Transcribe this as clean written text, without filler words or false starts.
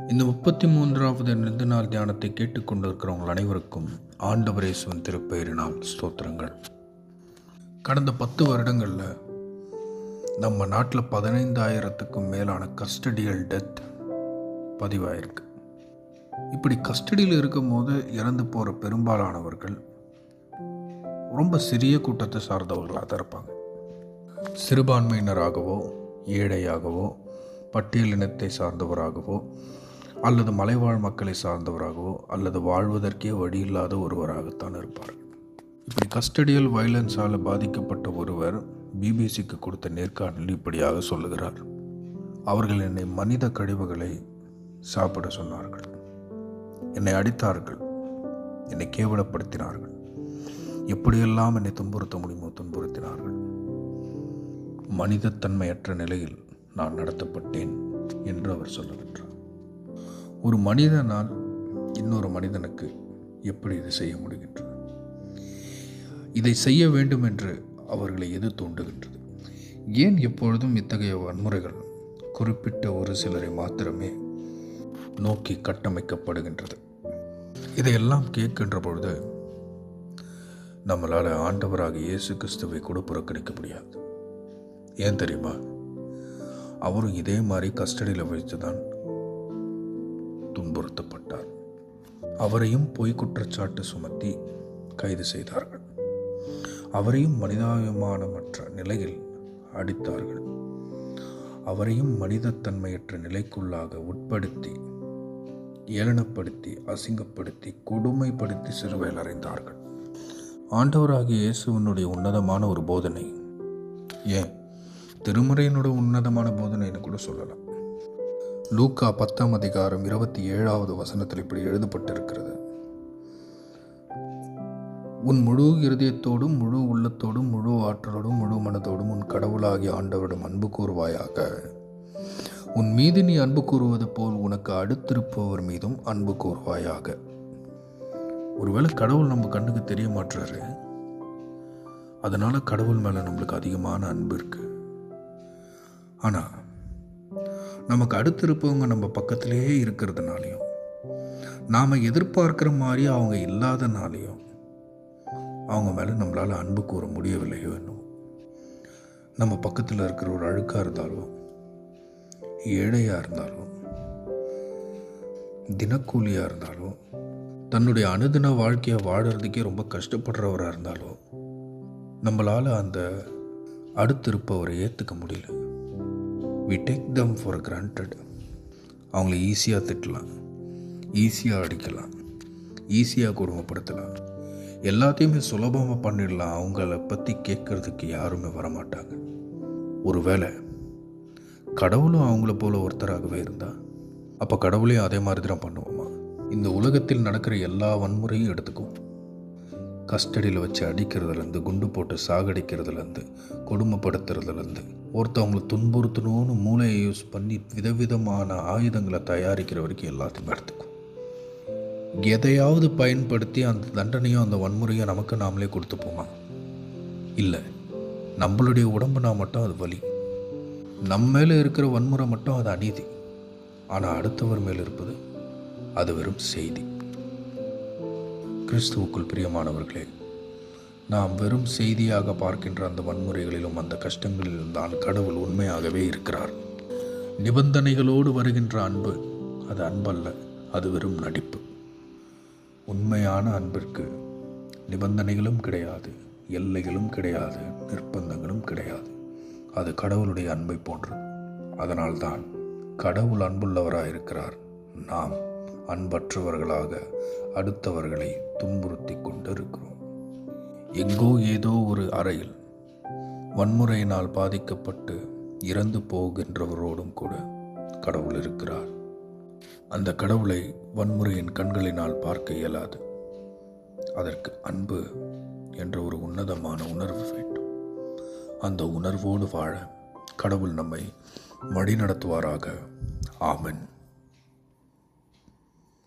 இந்த 33வது நிறுத்த நாள் தியானத்தை கேட்டுக்கொண்டிருக்கிறவங்கள் அனைவருக்கும் ஆண்டவர் இயேசுவின் திருப்பெயரினால் ஸ்தோத்திரங்கள். கடந்த 10 வருடங்களில் நம்ம நாட்டில் 15,000க்கும் மேலான கஸ்டடியல் டெத் பதிவாயிருக்கு. இப்படி கஸ்டடியில் இருக்கும் போது இறந்து போகிற பெரும்பாலானவர்கள் ரொம்ப சிறிய கூட்டத்தை சார்ந்தவர்களாக தான் இருப்பாங்க. சிறுபான்மையினராகவோ, ஏழையாகவோ, பட்டியலினத்தை சார்ந்தவராகவோ, அல்லது மலைவாழ் மக்களை சார்ந்தவராகவோ, அல்லது வாழ்வதற்கே வழி இல்லாத ஒருவராகத்தான் இருப்பார்கள். இப்படி கஸ்டடியல் வயலன்ஸால் பாதிக்கப்பட்ட ஒருவர் பிபிசிக்கு கொடுத்த நேர்காணலில் இப்படியாக சொல்லுகிறார். அவர்கள் என்னை மனித கழிவுகளை சாப்பிட சொன்னார்கள், என்னை அடித்தார்கள், என்னை கேவலப்படுத்தினார்கள், எப்படியெல்லாம் என்னை துன்புறுத்த முடியுமோ துன்புறுத்தினார்கள். மனிதத்தன்மையற்ற நிலையில் நான் நடத்தப்பட்டேன் என்று அவர் சொல்லுகின்றார். ஒரு மனிதனால் இன்னொரு மனிதனுக்கு எப்படி இது செய்ய முடிகின்றது? இதை செய்ய வேண்டும் என்று அவர்களை எது தூண்டுகின்றது? ஏன் எப்பொழுதும் இத்தகைய வன்முறைகள் குறிப்பிட்ட ஒரு சிலரை மாத்திரமே நோக்கி கட்டமைக்கப்படுகின்றது? இதையெல்லாம் கேட்கின்ற பொழுது நம்மளால் ஆண்டவராக இயேசு கிறிஸ்துவை கூட புறக்கணிக்க முடியாது. ஏன் தெரியுமா? அவரும் இதே மாதிரி கஸ்டடியில் வைத்து தான் துன்புறுத்தப்பட்டார். அவரையும் பொய் குற்றச்சாட்டு சுமத்தி கைது செய்தார்கள். அவரையும் மனிதாபிமானமற்ற நிலையில் அடித்தார்கள். அவரையும் மனிதத்தன்மையற்ற நிலைக்குள்ளாக உட்படுத்தி, ஏளனப்படுத்தி, அசிங்கப்படுத்தி, கொடுமைப்படுத்தி சிறுவையில் அறைந்தார்கள். ஆண்டவராகிய இயேசுவினுடைய உன்னதமான ஒரு போதனை, ஏன் திருமறையினுடைய உன்னதமான போதனைன்னு கூட சொல்லலாம். லூக்கா 10ஆம் அதிகாரம் 27வது வசனத்தில் இப்படி எழுதப்பட்டிருக்கிறது: உன் முழு இருதயத்தோடும், முழு உள்ளத்தோடும், முழு ஆற்றலோடும், முழு மனதோடும் உன் கடவுளாகிய ஆண்டவரிடம் அன்பு கூறுவாயாக. உன் மீது நீ அன்பு கூறுவது போல் உனக்கு அடுத்திருப்பவர் மீதும் அன்பு கூறுவாயாக. ஒருவேளை கடவுள் நம்ம கண்ணுக்கு தெரிய மாட்டாரு, அதனால கடவுள் மேல நம்மளுக்கு அதிகமான அன்பு இருக்கு. ஆனா நமக்கு அடுத்திருப்பவங்க நம்ம பக்கத்திலேயே இருக்கிறதுனாலையும், நாம் எதிர்பார்க்கிற மாதிரி அவங்க இல்லாதனாலையும் அவங்க மேலே நம்மளால் அன்பு கூற முடியவில்லையோ என்னவோ. நம்ம பக்கத்தில் இருக்கிற ஒரு அழுக்காக இருந்தாலும், ஏழையாக இருந்தாலும், தினக்கூலியாக இருந்தாலும், தன்னுடைய அனுதின வாழ்க்கையை வாழறதுக்கே ரொம்ப கஷ்டப்படுறவராக இருந்தாலும் நம்மளால் அந்த அடுத்திருப்பவரை ஏற்றுக்க முடியல. We take them for granted. அவங்கள ஈஸியாக திட்டலாம், ஈஸியாக அடிக்கலாம், ஈஸியாக கொடுமைப்படுத்தலாம், எல்லாத்தையுமே சுலபமாக பண்ணிடலாம். அவங்கள பற்றி கேட்கறதுக்கு யாருமே வரமாட்டாங்க. ஒருவேளை கடவுளும் அவங்கள போல ஒருத்தராகவே இருந்தால், அப்போ கடவுளையும் அதே மாதிரி தான் பண்ணுவோமா? இந்த உலகத்தில் நடக்கிற எல்லா வன்முறையும் எடுத்துக்கும். கஸ்டடியில் வச்சு அடிக்கிறதுலேருந்து, குண்டு போட்டு சாகடிக்கிறதுலேருந்து, கொடுமைப்படுத்துறதுலேருந்து, ஒருத்தவங்களை துன்புறுத்தணும்னு மூளையை யூஸ் பண்ணி விதவிதமான ஆயுதங்களை தயாரிக்கிற வரைக்கும் எல்லாத்தையும் எடுத்துக்கும். எதையாவது பயன்படுத்தி அந்த தண்டனையும் அந்த வன்முறையும் நமக்கு நாமளே கொடுத்துப்போமா? இல்லை, நம்மளுடைய உடம்புனா மட்டும் அது வலி, நம்ம மேலே இருக்கிற வன்முறை மட்டும் அது அநீதி. ஆனால் அடுத்தவர் மேல் இருப்பது அது வெறும் செய்தி. கிறிஸ்துவுக்குள் பிரியமானவர்களே, நாம் வெறும் செய்தியாக பார்க்கின்ற அந்த வன்முறைகளிலும் அந்த கஷ்டங்களிலும் தான் கடவுள் உண்மையாகவே இருக்கிறார். நிபந்தனைகளோடு வருகின்ற அன்பு அது அன்பல்ல, அது வெறும் நடிப்பு. உண்மையான அன்பிற்கு நிபந்தனைகளும் கிடையாது, எல்லைகளும் கிடையாது, நிர்பந்தங்களும் கிடையாது. அது கடவுளுடைய அன்பை போன்றது. அதனால்தான் கடவுள் அன்புள்ளவராக இருக்கிறார். நாம் அன்பற்றவர்களாக அடுத்தவர்களை துன்புறுத்தி கொண்டு இருக்கிறோம். எங்கோ ஏதோ ஒரு அறையில் வன்முறையினால் பாதிக்கப்பட்டு இறந்து போகின்றவரோடும் கூட கடவுள் இருக்கிறார். அந்த கடவுளை வன்முறையின் கண்களினால் பார்க்க இயலாது. அதற்கு அன்பு என்ற ஒரு உன்னதமான உணர்வு வேண்டும். அந்த உணர்வோடு வாழ கடவுள் நம்மை வழிநடத்துவாராக. ஆமென்.